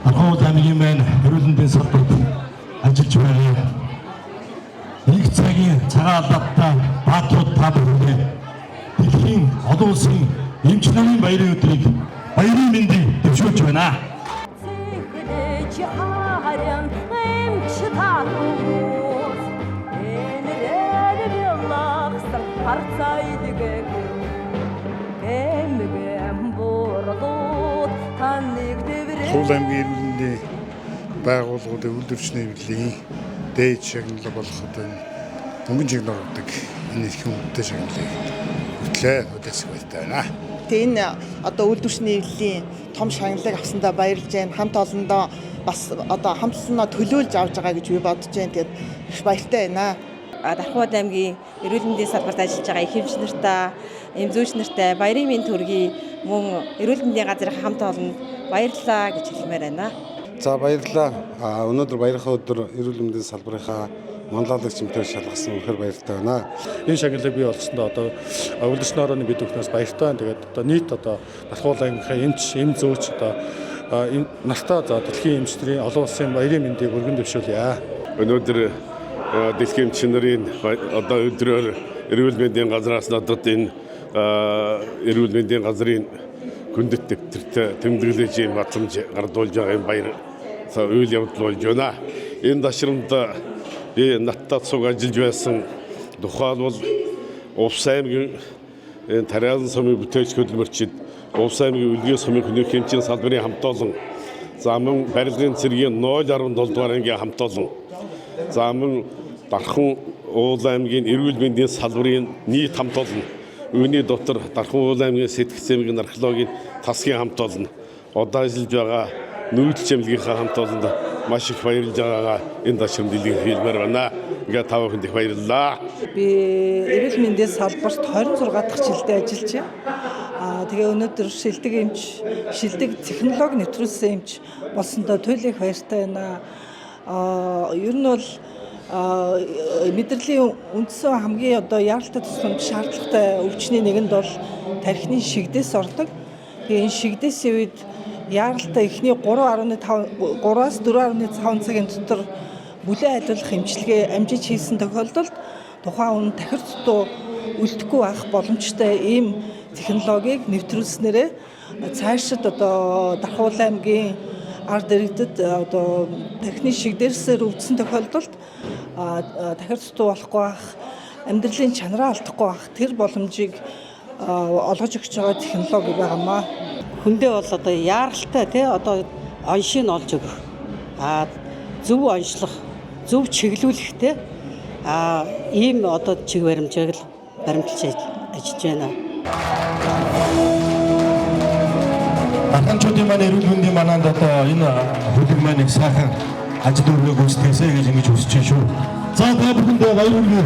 Ахуй аймгийн маань эрүүл мэндийн салбарт ажиллаж байгаа. Нэг цагийн цагаан албатай бааtruуд та бүхэнд дэлхийн олон улсын эмч намын баярын өдрийг баярын мэндийг төвшүүлж байна. Сул аймгийн эрүүл мэндийн байгууллагуудын үйлдвэрчний хэвлэлийн дээд шагналыг болгоход мөнгөн чиглэл ордог энэ их хүнтэй шагналыг хөтлөө хөдөлсөх байтай байна. Энэ одоо үйлдвэрчний хэвлэлийн том шагналыг авсандаа баярлж байна. Хамт олондоо бас одоо хамтсанаа төлөөлж авч байгаа гэж би бодож байна. Тэгээд их баяртай байна. Дархуйд аймгийн эрүүл мэндийн салбарт ажиллаж байгаа ихэвч нартай, эмзүүч нартай баярын мэнд төргий мөн эрүүл мэндийн газрын хамт олонд баярлалаа гэж хэлмээр байна. За баярлалаа. Өнөөдөр баярхаа өдөр эрүүл мэндийн салбарынхаа манлайлагч эмчээр шалгасан үнэхээр баяртай байна. Энэ шагналыг бий болгосондоо одоо үйлдвэрчний орооны бид бүхнээс баяртай байна. Тэгээд одоо нийт одоо Дархуул аймгийнхаа эм зөөч одоо настаа за дэлхийн эмчнэрийн олон улсын баярын мэндийг өргөн дэвшүүлье. Өнөөдөр дэлхийн эмчийн нарын одоо өдрөөр эрүүл мэндийн газраас надад энэ эрүүл мэндийн газрын гүндэт дэвтэрт тэмдэглэж ийм батламж гардуулж байгаа юм баяр үйл явдал болж байна. Энэ дашрамд би надтай цуг ажиллаж байсан тухайлбал Увс аймгийн Тариалан сумын бүтээлч хөдөлмөрчид, Увс аймгийн Үлгий сумын хүний хэмжээний салбарын хамт олон, за мөн барилгын цэргийн 0.17 дугаар ангийн хамт олон, за мөн Дархан уул аймгийн эрүүл мэндийн салбарын нийт хамт олон, үүний дотор Дархан уул аймгийн сэтгцэмгийн археологийн тасгийн хамт олон, одоо ажиллаж байгаа нүүдэл чимлэгийнхаа хамт олонд маш их баярлж байгаагаа энэ дашрамд илэрхийлмээр байна. Ингээ та бүхэнд их баярлалаа. Би эрүүл мэндийн салбарт 26 дахь жилдээ ажиллаж байна. Тэгээ өнөөдөр шилдэг эмч, шилдэг технологи нэвтрүүлсэн эмч болсондоо туйлын их баяртай байна. Ер нь бол мэдрэлийн үндсэн хамгийн одоо яаралтай тусламж шаардлагатай өвчний нэгэнд бол тархины шигдээс ордог. Тэгээ энэ шигдээсийн үед яаралтай эхний 3.5-аас 4.5 цагийн дотор бүлээн айлуулах эмчилгээ амжиж хийсэн тохиолдолд тухайн хүн тахир дутуу үлдэхгүй байх боломжтой ийм технологиг нэвтрүүлснээрээ цаашид одоо Дархуул аймгийн ард иргэдэд одоо тархины шигдээсээр өвдсөн тохиолдолд тахир дутуу болохгүй байх, амьдралын чанараа алдахгүй байх тэр боломжийг олгож өгч байгаа технологи байгаамаа. Хүндээ бол одоо яаралтай тий одоо оншийг олж өгөх, зөв онцлох, зөв чиглүүлэхтэй ийм одоо чиг баримжааг л баримтлж ажиллаж байна. Дарханчуудын маань эрүүл мэндийн мананд одоо энэ хөдөлгөөн маань их сайхан ажил өргөө гүйцэтгээсэй гэж ингэж хүсэж байна шүү. За та бүхэндээ баяр хүргэе.